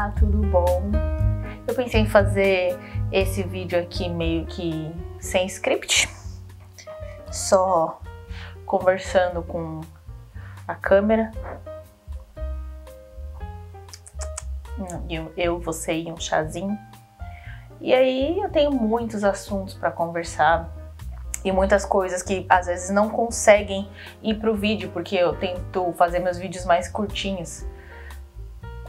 Olá, tudo bom? Eu pensei em fazer esse vídeo aqui meio que sem script, só conversando com a câmera. Você e um chazinho. E aí eu tenho muitos assuntos para conversar e muitas coisas que às vezes não conseguem ir pro vídeo, porque eu tento fazer meus vídeos mais curtinhos.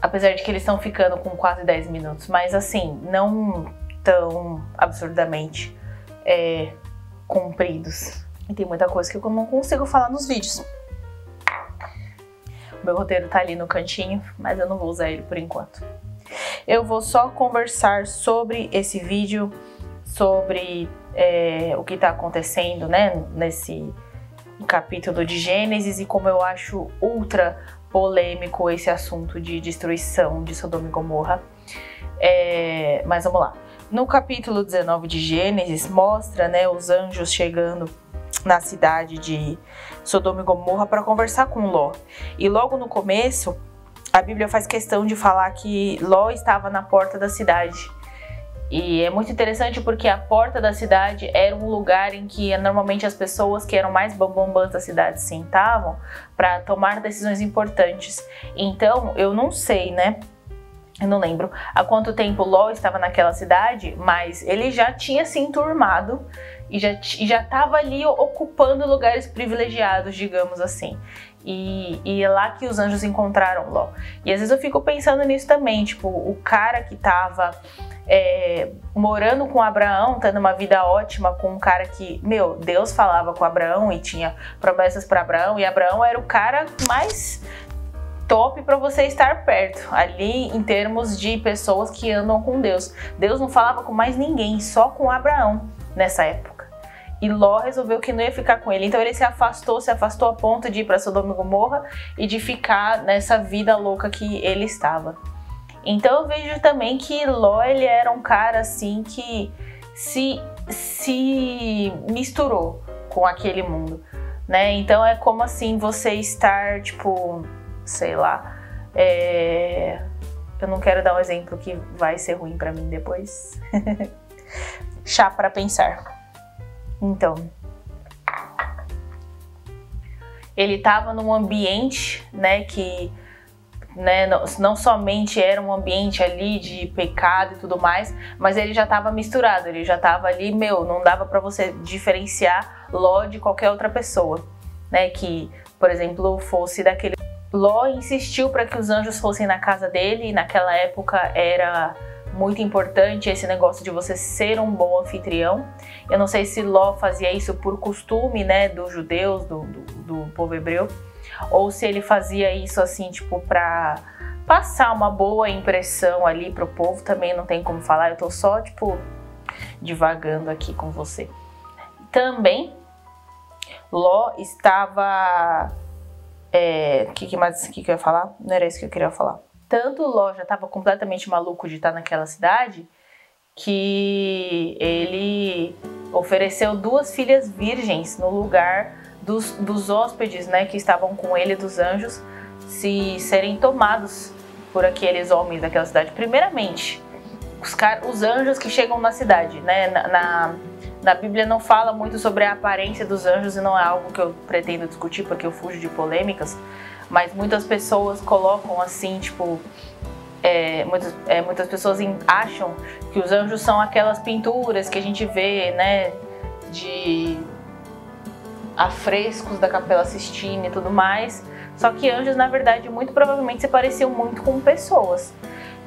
Apesar de que eles estão ficando com quase 10 minutos, mas assim, não tão absurdamente compridos. E tem muita coisa que eu não consigo falar nos vídeos. O meu roteiro tá ali no cantinho, mas eu não vou usar ele por enquanto. Eu vou só conversar sobre esse vídeo, sobre o que tá acontecendo, né, nesse capítulo de Gênesis e como eu acho ultra polêmico esse assunto de destruição de Sodoma e Gomorra. Mas vamos lá. No capítulo 19 de Gênesis mostra, né, os anjos chegando na cidade de Sodoma e Gomorra para conversar com Ló. E logo no começo, a Bíblia faz questão de falar que Ló estava na porta da cidade. E é muito interessante porque a porta da cidade era um lugar em que normalmente as pessoas que eram mais bambambãs da cidade sentavam para tomar decisões importantes. Então, eu não sei, né? Eu não lembro há quanto tempo Ló estava naquela cidade, mas ele já tinha se enturmado e já estava ali ocupando lugares privilegiados, digamos assim. E é lá que os anjos encontraram Ló. E às vezes eu fico pensando nisso também, tipo, o cara que estava morando com Abraão, tendo uma vida ótima com um cara que, Deus falava com Abraão e tinha promessas para Abraão, e Abraão era o cara mais top para você estar perto, ali em termos de pessoas que andam com Deus. Deus não falava com mais ninguém, só com Abraão nessa época. E Ló resolveu que não ia ficar com ele, então ele se afastou a ponto de ir para Sodoma e Gomorra e de ficar nessa vida louca que ele estava. Então eu vejo também que Ló, ele era um cara assim que se misturou com aquele mundo, né? Então é como assim você estar, tipo, sei lá, eu não quero dar um exemplo que vai ser ruim pra mim depois. Chá pra pensar. Então, ele tava num ambiente, né, que não somente era um ambiente ali de pecado e tudo mais, mas ele já estava misturado, ele já estava ali, não dava para você diferenciar Ló de qualquer outra pessoa, né, que, por exemplo, fosse daquele... Ló insistiu para que os anjos fossem na casa dele, e naquela época era muito importante esse negócio de você ser um bom anfitrião. Eu não sei se Ló fazia isso por costume, né, dos judeus, do povo hebreu, ou se ele fazia isso assim, tipo, pra passar uma boa impressão ali pro povo. Também não tem como falar, eu tô só, tipo, divagando aqui com você. Também, Ló estava... O que eu ia falar? Não era isso que eu queria falar. Tanto Ló já estava completamente maluco de estar naquela cidade, que ele ofereceu 2 filhas virgens no lugar dos hóspedes, né, que estavam com ele, dos anjos, serem tomados por aqueles homens daquela cidade. Primeiramente, os anjos que chegam na cidade, né, na Bíblia não fala muito sobre a aparência dos anjos, e não é algo que eu pretendo discutir porque eu fujo de polêmicas, mas muitas pessoas colocam assim, tipo, muitas pessoas acham que os anjos são aquelas pinturas que a gente vê, né, de afrescos da Capela Sistina e tudo mais. Só que anjos, na verdade, muito provavelmente se pareciam muito com pessoas.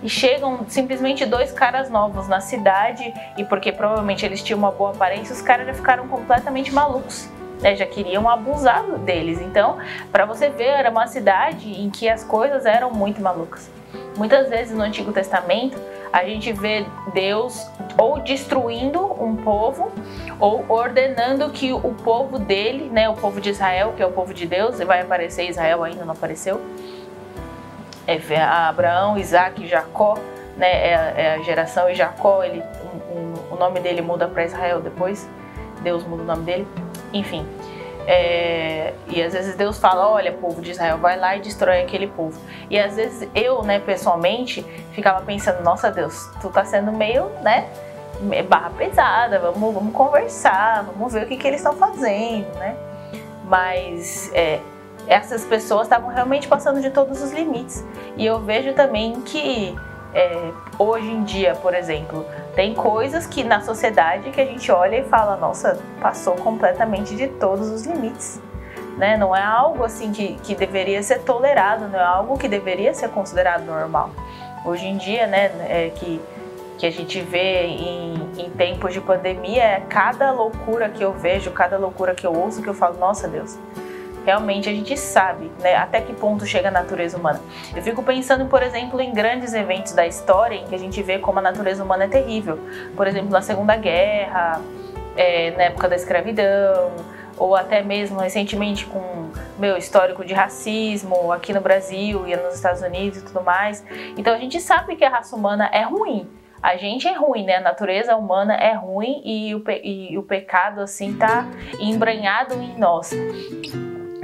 E chegam simplesmente 2 caras novos na cidade, e porque provavelmente eles tinham uma boa aparência, os caras já ficaram completamente malucos, né? Já queriam abusar deles. Então, para você ver, era uma cidade em que as coisas eram muito malucas. Muitas vezes no Antigo Testamento, a gente vê Deus ou destruindo um povo, ou ordenando que o povo dele, né, o povo de Israel, que é o povo de Deus, e vai aparecer Israel, ainda não apareceu, Abraão, Isaac e Jacó, né, é a geração, e Jacó, o nome dele muda para Israel depois, Deus muda o nome dele, enfim. E às vezes Deus fala, olha, povo de Israel, vai lá e destrói aquele povo. E às vezes eu, né, pessoalmente, ficava pensando, nossa Deus, tu tá sendo meio, né, barra pesada, vamos conversar, vamos ver o que eles estão fazendo, né? Mas essas pessoas estavam realmente passando de todos os limites. E eu vejo também que hoje em dia, por exemplo, tem coisas que na sociedade que a gente olha e fala, nossa, passou completamente de todos os limites, né? Não é algo assim que deveria ser tolerado, não é algo que deveria ser considerado normal. Hoje em dia, né, que a gente vê em tempos de pandemia, cada loucura que eu vejo, cada loucura que eu ouço, que eu falo, nossa Deus, realmente a gente sabe, né, até que ponto chega a natureza humana. Eu fico pensando, por exemplo, em grandes eventos da história em que a gente vê como a natureza humana é terrível. Por exemplo, na Segunda Guerra, na época da escravidão, ou até mesmo recentemente com histórico de racismo aqui no Brasil e nos Estados Unidos e tudo mais. Então a gente sabe que a raça humana é ruim. A gente é ruim, né? A natureza humana é ruim e o pecado, assim, tá embranhado em nós.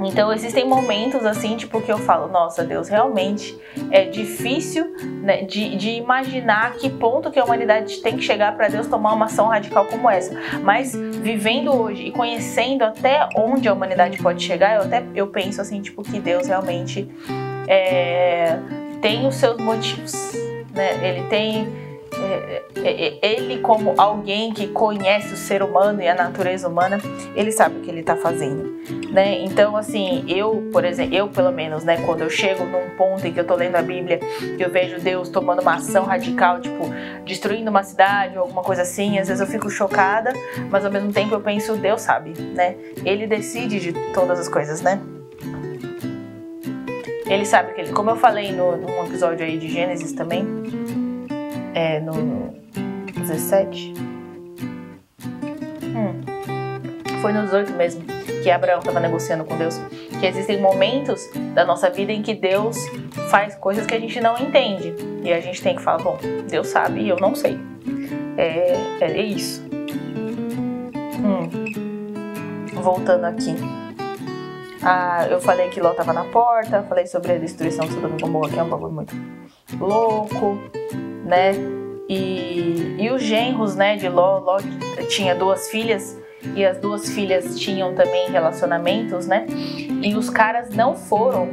Então existem momentos, assim, tipo, que eu falo, nossa Deus, realmente é difícil, né, de imaginar que ponto que a humanidade tem que chegar para Deus tomar uma ação radical como essa. Mas vivendo hoje e conhecendo até onde a humanidade pode chegar, eu penso, assim, tipo, que Deus realmente tem os seus motivos, né? Ele como alguém que conhece o ser humano e a natureza humana, ele sabe o que ele está fazendo, né? Então, assim, eu pelo menos, né, quando eu chego num ponto em que eu tô lendo a Bíblia, que eu vejo Deus tomando uma ação radical, tipo, destruindo uma cidade ou alguma coisa assim, às vezes eu fico chocada, mas ao mesmo tempo eu penso, Deus sabe, né? Ele decide de todas as coisas, né? Ele sabe que como eu falei num episódio aí de Gênesis também, no 17, foi no 18 mesmo, que Abraão estava negociando com Deus, que existem momentos da nossa vida em que Deus faz coisas que a gente não entende, e a gente tem que falar, bom, Deus sabe e eu não sei, é isso. Voltando aqui, eu falei que Ló estava na porta, falei sobre a destruição de Sodoma e Gomorra, que é um bagulho muito louco, né? E os genros, né, de Ló tinha 2 filhas, e as 2 filhas tinham também relacionamentos, né? E os caras não foram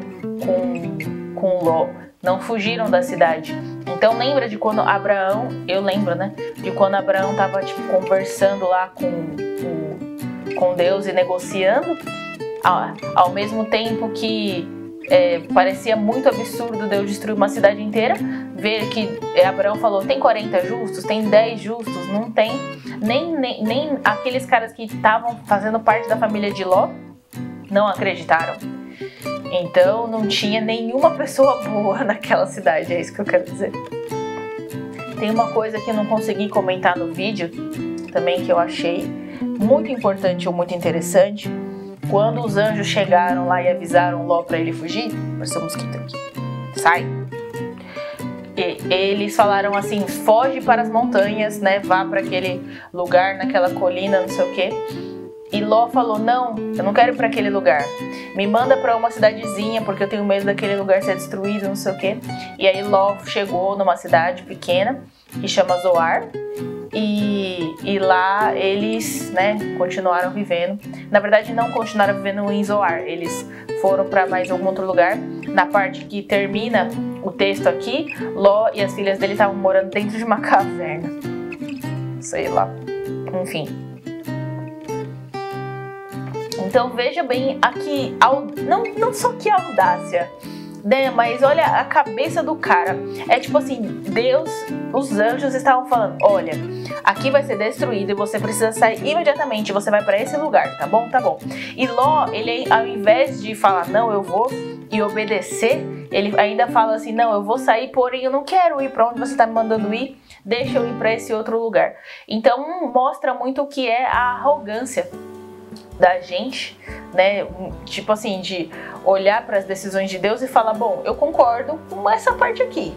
com Ló, não fugiram da cidade. Então lembra de quando Abraão, eu lembro, né, de quando Abraão tava tipo conversando lá com Deus e negociando, ao mesmo tempo que parecia muito absurdo Deus destruir uma cidade inteira, ver que Abraão falou, tem 40 justos, tem 10 justos, não tem nem aqueles caras que estavam fazendo parte da família de Ló não acreditaram. Então não tinha nenhuma pessoa boa naquela cidade, é isso que eu quero dizer. Tem uma coisa que eu não consegui comentar no vídeo também, que eu achei muito importante ou muito interessante. Quando os anjos chegaram lá e avisaram Ló para ele fugir, parece um mosquito aqui, sai. E eles falaram assim, foge para as montanhas, né, vá para aquele lugar, naquela colina, não sei o quê. E Ló falou, não, eu não quero ir para aquele lugar, me manda para uma cidadezinha, porque eu tenho medo daquele lugar ser destruído, não sei o quê. E aí Ló chegou numa cidade pequena, que chama Zoar, e lá eles, né, continuaram vivendo. Na verdade não continuaram vivendo em Zoar, eles foram para mais algum outro lugar. Na parte que termina o texto aqui, Ló e as filhas dele estavam morando dentro de uma caverna, sei lá, enfim. Então veja bem aqui, não só que audácia, né, mas olha a cabeça do cara. É tipo assim, Deus, os anjos estavam falando, olha, aqui vai ser destruído e você precisa sair imediatamente, você vai para esse lugar, tá bom? Tá bom. E Ló, ele ao invés de falar, não, eu vou e obedecer, ele ainda fala assim, não, eu vou sair, porém eu não quero ir para onde você tá me mandando ir, deixa eu ir para esse outro lugar. Então mostra muito o que é a arrogância da gente, né, tipo assim, de olhar para as decisões de Deus e falar, bom, eu concordo com essa parte aqui,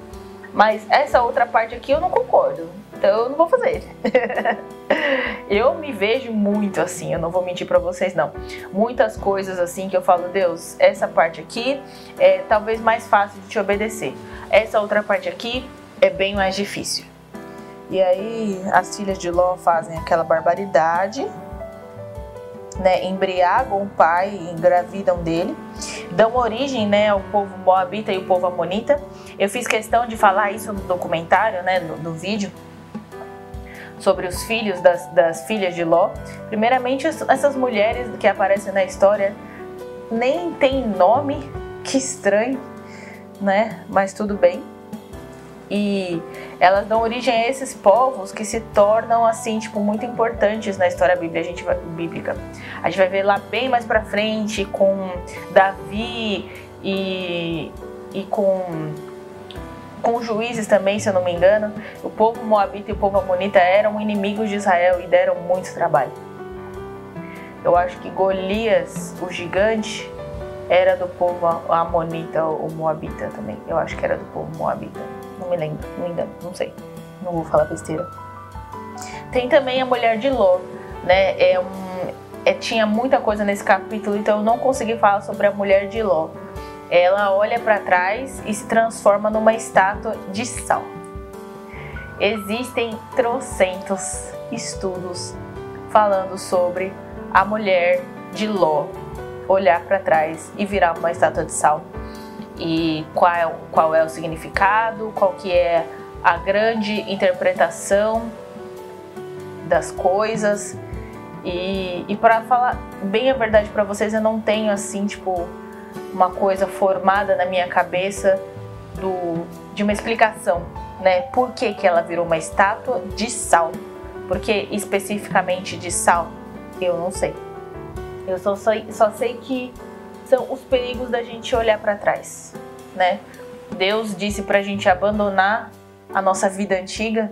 Mas essa outra parte aqui eu não concordo, então eu não vou fazer. Eu me vejo muito assim, eu não vou mentir pra vocês não. Muitas coisas assim que eu falo, Deus, essa parte aqui é talvez mais fácil de te obedecer. Essa outra parte aqui é bem mais difícil. E aí as filhas de Ló fazem aquela barbaridade, né, embriagam o pai, engravidam dele, dão origem, né, ao povo moabita e o povo amonita. Eu fiz questão de falar isso no documentário, né, no vídeo, sobre os filhos das filhas de Ló. Primeiramente, essas mulheres que aparecem na história nem tem nome, que estranho, né, mas tudo bem. E elas dão origem a esses povos que se tornam assim, tipo, muito importantes na história bíblica. A gente vai ver lá bem mais pra frente com Davi e com juízes também, se eu não me engano. O povo moabita e o povo amonita eram inimigos de Israel e deram muito trabalho. Eu acho que Golias, o gigante, era do povo amonita ou moabita também. Eu acho que era do povo moabita. Não me lembro, não me engano, não sei. Não vou falar besteira. Tem também a mulher de Ló, né? Tinha muita coisa nesse capítulo, então eu não consegui falar sobre a mulher de Ló. Ela olha para trás e se transforma numa estátua de sal. Existem trocentos estudos falando sobre a mulher de Ló olhar para trás e virar uma estátua de sal. E qual é o significado, qual que é a grande interpretação das coisas. E para falar bem a verdade para vocês, eu não tenho assim, tipo, uma coisa formada na minha cabeça de uma explicação, né? Por que ela virou uma estátua de sal? Porque especificamente de sal, eu não sei. Eu só sei que são os perigos da gente olhar para trás, né? Deus disse pra gente abandonar a nossa vida antiga,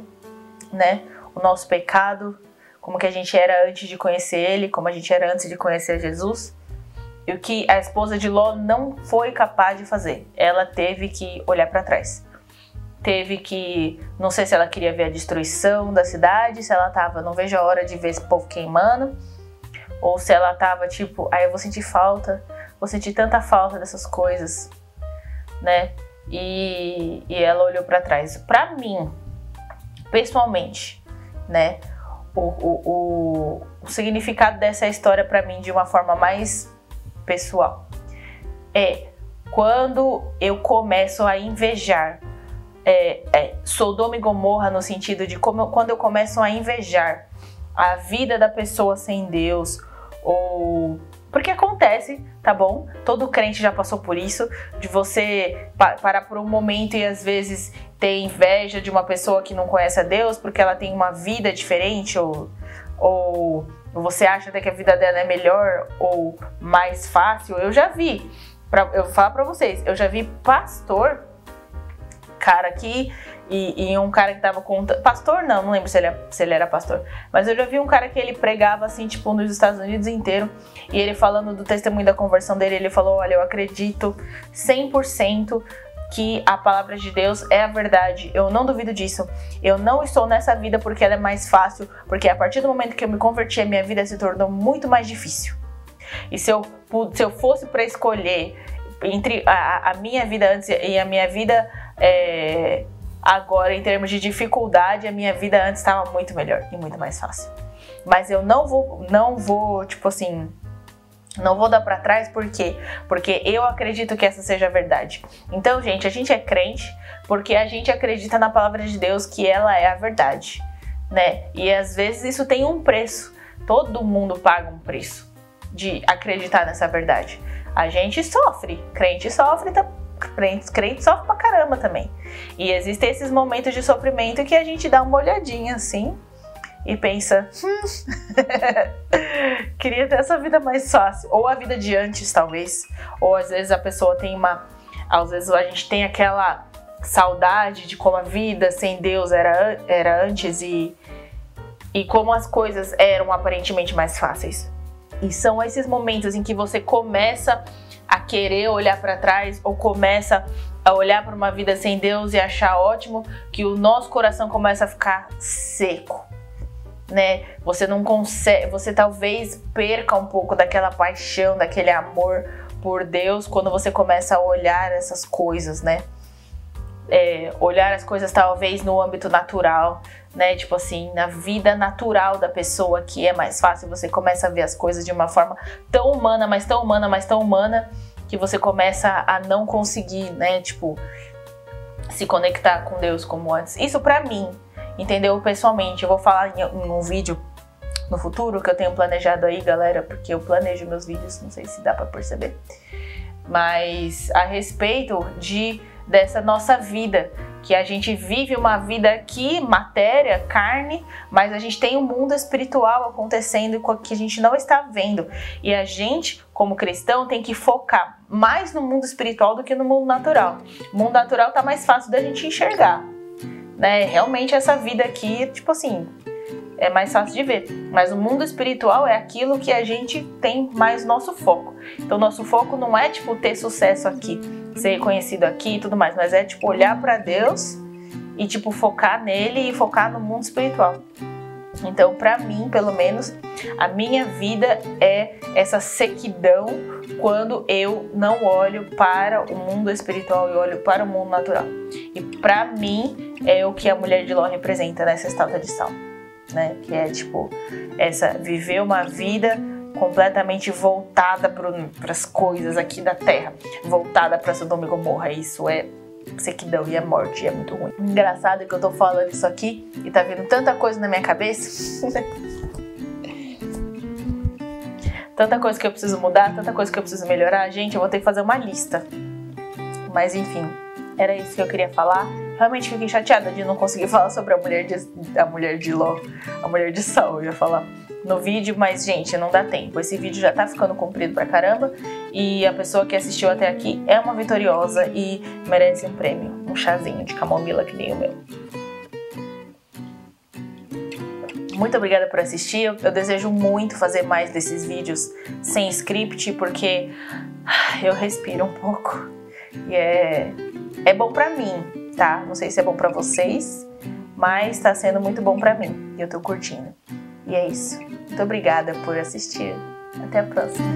né? O nosso pecado, como que a gente era antes de conhecer Ele, como a gente era antes de conhecer Jesus. E o que a esposa de Ló não foi capaz de fazer. Ela teve que olhar para trás. Teve que, não sei se ela queria ver a destruição da cidade, se ela tava, não vejo a hora de ver esse povo queimando, ou se ela tava tipo, eu vou sentir falta, vou sentir tanta falta dessas coisas, né? E ela olhou para trás. Para mim, pessoalmente, né? O significado dessa história para mim de uma forma mais pessoal é quando eu começo a invejar Sodoma e Gomorra, no sentido de quando eu começo a invejar a vida da pessoa sem Deus, ou porque acontece, tá bom? Todo crente já passou por isso, de você parar por um momento e às vezes ter inveja de uma pessoa que não conhece a Deus porque ela tem uma vida diferente, ou você acha até que a vida dela é melhor ou mais fácil. Eu já vi, eu vou falar pra vocês, eu já vi pastor, cara aqui, e um cara que tava contando, pastor não lembro se ele era pastor, mas eu já vi um cara que ele pregava assim, tipo, nos Estados Unidos inteiro, e ele falando do testemunho da conversão dele, ele falou, olha, eu acredito 100% que a palavra de Deus é a verdade, eu não duvido disso, eu não estou nessa vida porque ela é mais fácil, porque a partir do momento que eu me converti, a minha vida se tornou muito mais difícil, e se eu fosse para escolher entre a minha vida antes e a minha vida agora, em termos de dificuldade, a minha vida antes estava muito melhor e muito mais fácil. Mas eu não vou, tipo assim, não vou dar pra trás, por quê? Porque eu acredito que essa seja a verdade. Então, gente, a gente é crente porque a gente acredita na palavra de Deus, que ela é a verdade, né? E às vezes isso tem um preço. Todo mundo paga um preço de acreditar nessa verdade. A gente sofre, crente sofre, crente sofre pra caramba também. E existem esses momentos de sofrimento que a gente dá uma olhadinha assim e pensa, queria ter essa vida mais fácil. Ou a vida de antes, talvez. Ou às vezes a pessoa tem às vezes a gente tem aquela saudade de como a vida sem Deus era antes e como as coisas eram aparentemente mais fáceis. E são esses momentos em que você começa a querer olhar para trás ou começa a olhar para uma vida sem Deus e achar ótimo, que o nosso coração começa a ficar seco, né? Você não consegue, você talvez perca um pouco daquela paixão, daquele amor por Deus quando você começa a olhar essas coisas, né? Olhar as coisas talvez no âmbito natural, né? Tipo assim, na vida natural da pessoa, que é mais fácil, você começa a ver as coisas de uma forma tão humana, mas tão humana, mas tão humana, que você começa a não conseguir, né? Tipo, se conectar com Deus como antes. Isso pra mim, entendeu? Pessoalmente, eu vou falar em um vídeo no futuro que eu tenho planejado aí, galera, porque eu planejo meus vídeos, não sei se dá pra perceber, mas a respeito dessa nossa vida, que a gente vive uma vida aqui, matéria, carne, mas a gente tem um mundo espiritual acontecendo que a gente não está vendo. E a gente, como cristão, tem que focar mais no mundo espiritual do que no mundo natural. O mundo natural tá mais fácil da gente enxergar, né? Realmente essa vida aqui, tipo assim, é mais fácil de ver. Mas o mundo espiritual é aquilo que a gente tem mais nosso foco. Então, nosso foco não é, tipo, ter sucesso aqui, ser reconhecido aqui e tudo mais, mas é, tipo, olhar pra Deus e, tipo, focar nele e focar no mundo espiritual. Então, pra mim, pelo menos, a minha vida é essa sequidão quando eu não olho para o mundo espiritual e olho para o mundo natural. E pra mim, é o que a mulher de Ló representa nessa estátua de sal, né? Que é, tipo, viver uma vida completamente voltada para as coisas aqui da terra, voltada para Sodoma e Gomorra. Isso é sequidão e é morte, e é muito ruim. Engraçado que eu tô falando isso aqui e tá vindo tanta coisa na minha cabeça. Tanta coisa que eu preciso mudar, tanta coisa que eu preciso melhorar. Gente, eu vou ter que fazer uma lista. Mas enfim, era isso que eu queria falar. Realmente fiquei chateada de não conseguir falar sobre a mulher de Ló, a mulher de Sal, eu ia falar no vídeo, mas gente, não dá tempo. Esse vídeo já tá ficando comprido pra caramba e a pessoa que assistiu até aqui é uma vitoriosa e merece um prêmio, um chazinho de camomila que nem o meu. Muito obrigada por assistir. Eu desejo muito fazer mais desses vídeos sem script, porque eu respiro um pouco e é bom pra mim, tá? Não sei se é bom pra vocês, mas tá sendo muito bom pra mim e eu tô curtindo. E é isso. Muito obrigada por assistir. Até a próxima.